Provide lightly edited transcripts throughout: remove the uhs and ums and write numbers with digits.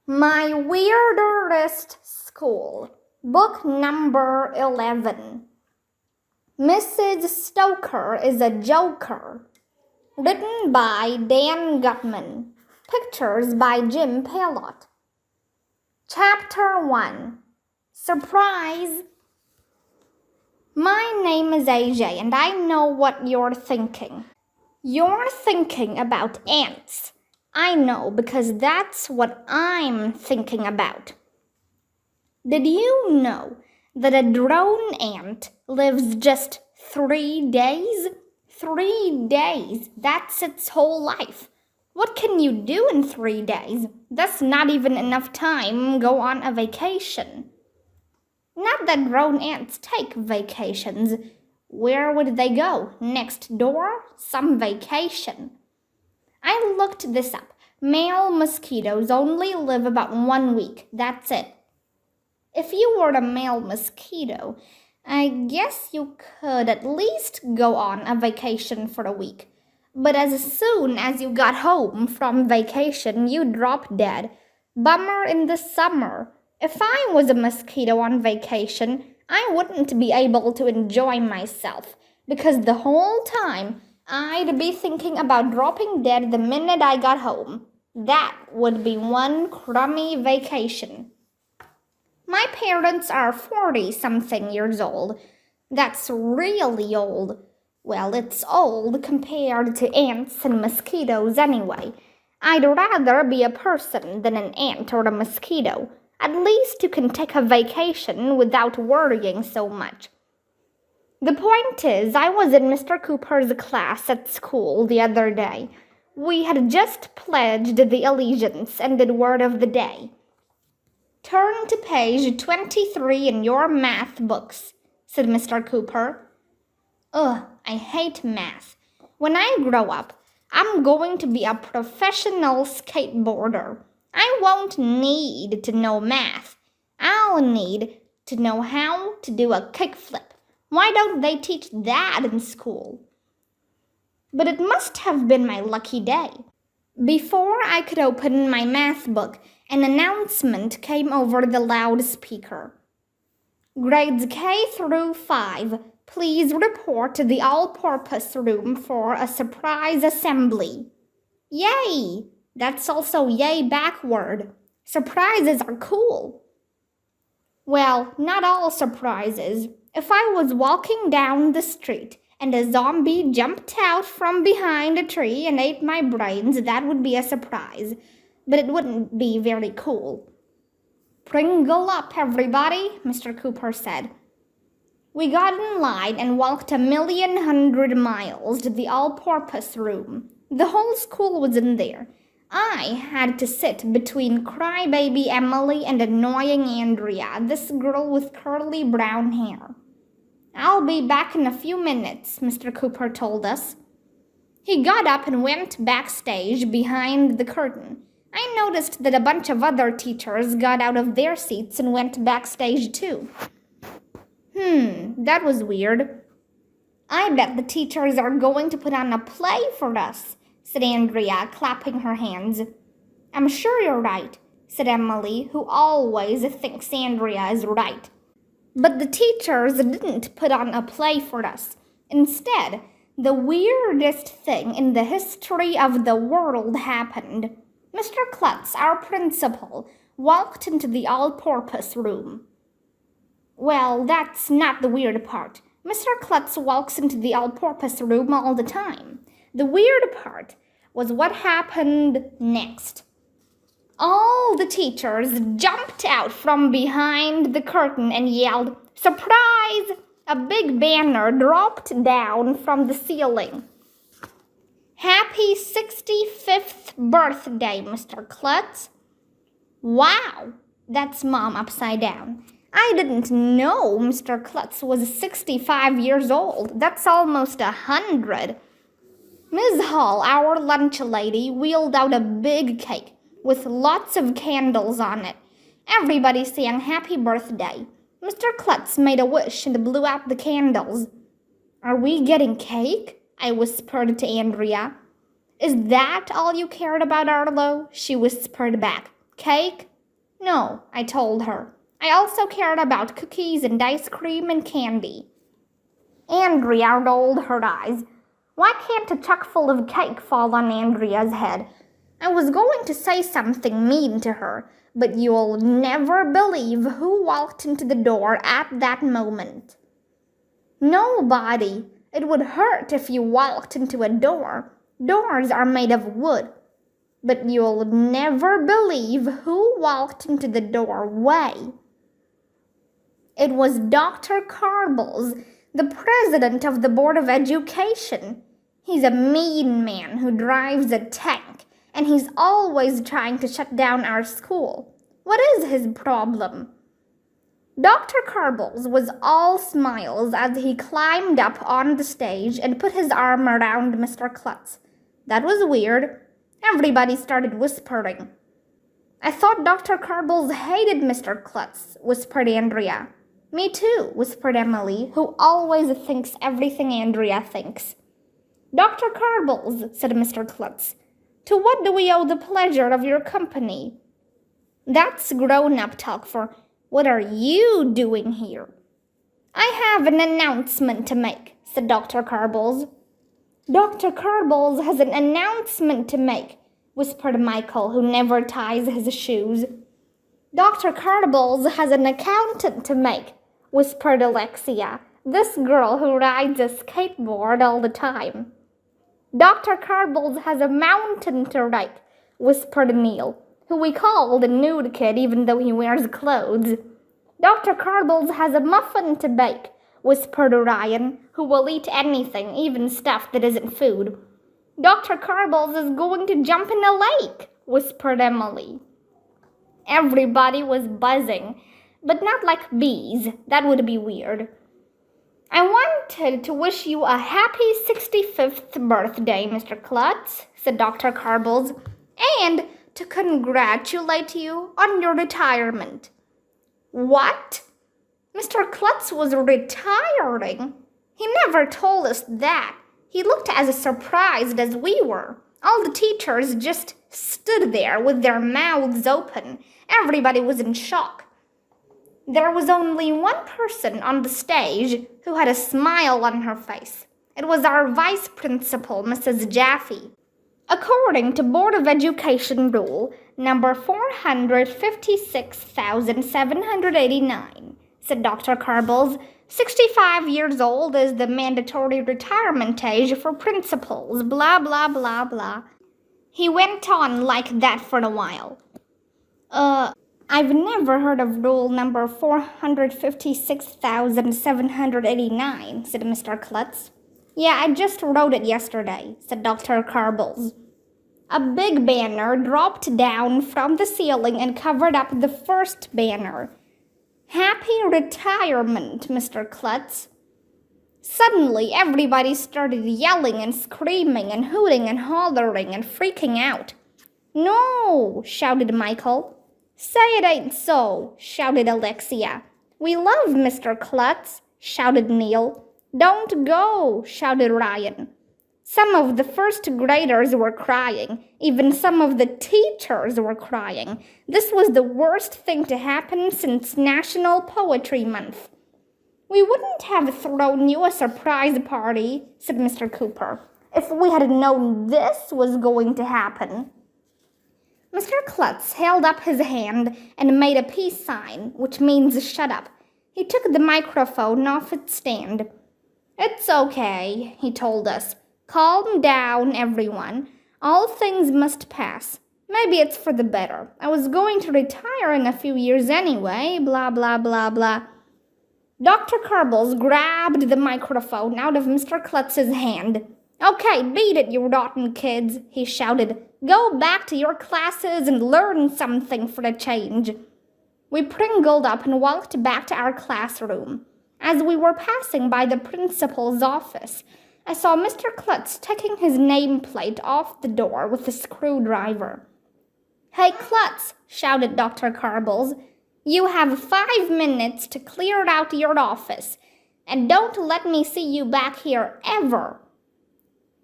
My Weirder-est School, Book Number 11. Mrs. Stoker is a Joker. Written by Dan Gutman. Pictures by Jim Pelot. Chapter 1. Surprise! My name is AJ, and I know what you're thinking. You're thinking about ants. I know, because that's what I'm thinking about. Did you know that a drone ant lives just 3 days? 3 days, that's its whole life. What can you do in 3 days? That's not even enough time to go on a vacation. Not that drone ants take vacations. Where would they go? Next door? Some vacation. I looked this up. Male mosquitoes only live about 1 week. That's it. If you were a male mosquito, I guess you could at least go on a vacation for a week. But as soon as you got home from vacation, you dropped dead. Bummer in the summer. If I was a mosquito on vacation, I wouldn't be able to enjoy myself, because the whole time I'd be thinking about dropping dead the minute I got home. That would be one crummy vacation. My parents are 40-something years old. That's really old. Well, it's old compared to ants and mosquitoes anyway. I'd rather be a person than an ant or a mosquito. At least you can take a vacation without worrying so much. The point is, I was in Mr. Cooper's class at school the other day. We had just pledged the allegiance and did word of the day. Turn to page 23 in your math books, said Mr. Cooper. Ugh, I hate math. When I grow up, I'm going to be a professional skateboarder. I won't need to know math. I'll need to know how to do a kickflip. Why don't they teach that in school? But it must have been my lucky day. Before I could open my math book, an announcement came over the loudspeaker. Grades K through 5, please report to the all-purpose room for a surprise assembly. Yay! That's also yay backward. Surprises are cool. Well, not all surprises. If I was walking down the street and a zombie jumped out from behind a tree and ate my brains, that would be a surprise. But it wouldn't be very cool. Pringle up, everybody, Mr. Cooper said. We got in line and walked 1,100,000 miles to the all-purpose room. The whole school was in there. I had to sit between crybaby Emily and annoying Andrea, this girl with curly brown hair. I'll be back in a few minutes, Mr. Cooper told us. He got up and went backstage behind the curtain. I noticed that a bunch of other teachers got out of their seats and went backstage too. That was weird. I bet the teachers are going to put on a play for us, said Andrea, clapping her hands. I'm sure you're right, said Emily, who always thinks Andrea is right. But the teachers didn't put on a play for us. Instead, the weirdest thing in the history of the world happened. Mr. Klutz, our principal, walked into the all-purpose room. Well, that's not the weird part. Mr. Klutz walks into the all-purpose room all the time. The weird part was what happened next. All the teachers jumped out from behind the curtain and yelled, "Surprise!" A big banner dropped down from the ceiling. Happy 65th birthday, Mr. Klutz. Wow, that's Mom upside down. I didn't know Mr. Klutz was 65 years old. That's almost 100. Ms. Hall, our lunch lady, wheeled out a big cake with lots of candles on it. Everybody sang happy birthday. Mr. Klutz made a wish and blew out the candles. Are we getting cake? I whispered to Andrea. Is that all you cared about, Arlo? She whispered back. Cake? No, I told her. I also cared about cookies and ice cream and candy. Andrea rolled her eyes. Why can't a chuck full of cake fall on Andrea's head? I was going to say something mean to her, but you'll never believe who walked into the door at that moment. Nobody. It would hurt if you walked into a door. Doors are made of wood. But you'll never believe who walked into the doorway. It was Dr. Carbels, the president of the Board of Education. He's a mean man who drives a tank, and he's always trying to shut down our school. What is his problem? Dr. Carbels was all smiles as he climbed up on the stage and put his arm around Mr. Klutz. That was weird. Everybody started whispering. I thought Dr. Carbels hated Mr. Klutz, whispered Andrea. Me too, whispered Emily, who always thinks everything Andrea thinks. Dr. Carbels, said Mr. Klutz, to what do we owe the pleasure of your company? That's grown-up talk for what are you doing here? I have an announcement to make, said Dr. Carbels. Dr. Carbels has an announcement to make, whispered Michael, who never ties his shoes. Dr. Carbels has an accountant to make, whispered Alexia, this girl who rides a skateboard all the time. Dr. Carbels has a mountain to rake, whispered Neil, who we call the nude kid even though he wears clothes. Dr. Carbels has a muffin to bake, whispered Ryan, who will eat anything, even stuff that isn't food. Dr. Carbels is going to jump in a lake, whispered Emily. Everybody was buzzing, but not like bees. That would be weird. I wanted to wish you a happy 65th birthday, Mr. Klutz, said Dr. Carbels, and to congratulate you on your retirement. What? Mr. Klutz was retiring? He never told us that. He looked as surprised as we were. All the teachers just stood there with their mouths open. Everybody was in shock. There was only one person on the stage who had a smile on her face. It was our vice principal, Mrs. Jaffe. According to Board of Education rule number 456,789, said Dr. Carbels, 65 years old is the mandatory retirement age for principals, blah, blah, blah, blah. He went on like that for a while. I've never heard of rule number 456,789, said Mr. Klutz. Yeah, I just wrote it yesterday, said Dr. Carbels. A big banner dropped down from the ceiling and covered up the first banner. Happy retirement, Mr. Klutz. Suddenly, everybody started yelling and screaming and hooting and hollering and freaking out. No, shouted Michael. Say it ain't so, shouted Alexia. We love Mr. Klutz, shouted Neil. Don't go, shouted Ryan. Some of the first graders were crying. Even some of the teachers were crying. This was the worst thing to happen since National Poetry Month. We wouldn't have thrown you a surprise party, said Mr. Cooper, if we had known this was going to happen. Mr. Klutz held up his hand and made a peace sign, which means shut up. He took the microphone off its stand. It's okay, he told us. Calm down, everyone. All things must pass. Maybe it's for the better. I was going to retire in a few years anyway, blah, blah, blah, blah. Dr. Carbels grabbed the microphone out of Mr. Klutz's hand. Okay, beat it, you rotten kids, he shouted. Go back to your classes and learn something for a change. We pringled up and walked back to our classroom. As we were passing by the principal's office, I saw Mr. Klutz taking his nameplate off the door with a screwdriver. Hey, Klutz, shouted Dr. Carbels. You have 5 minutes to clear out your office, and don't let me see you back here ever.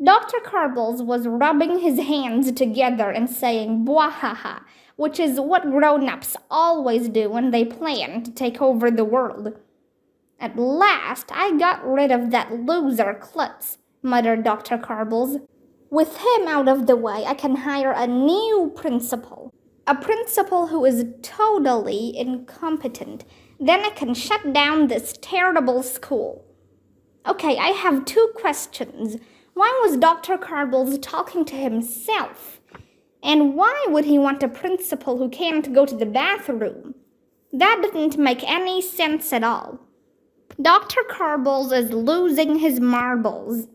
Dr. Carbels was rubbing his hands together and saying "Bwahaha," which is what grown-ups always do when they plan to take over the world. At last, I got rid of that loser Klutz, muttered Dr. Carbels. With him out of the way, I can hire a new principal. A principal who is totally incompetent. Then I can shut down this terrible school. Okay, I have 2 questions. Why was Dr. Carbels talking to himself? And why would he want a principal who can't go to the bathroom? That didn't make any sense at all. Dr. Carbels is losing his marbles.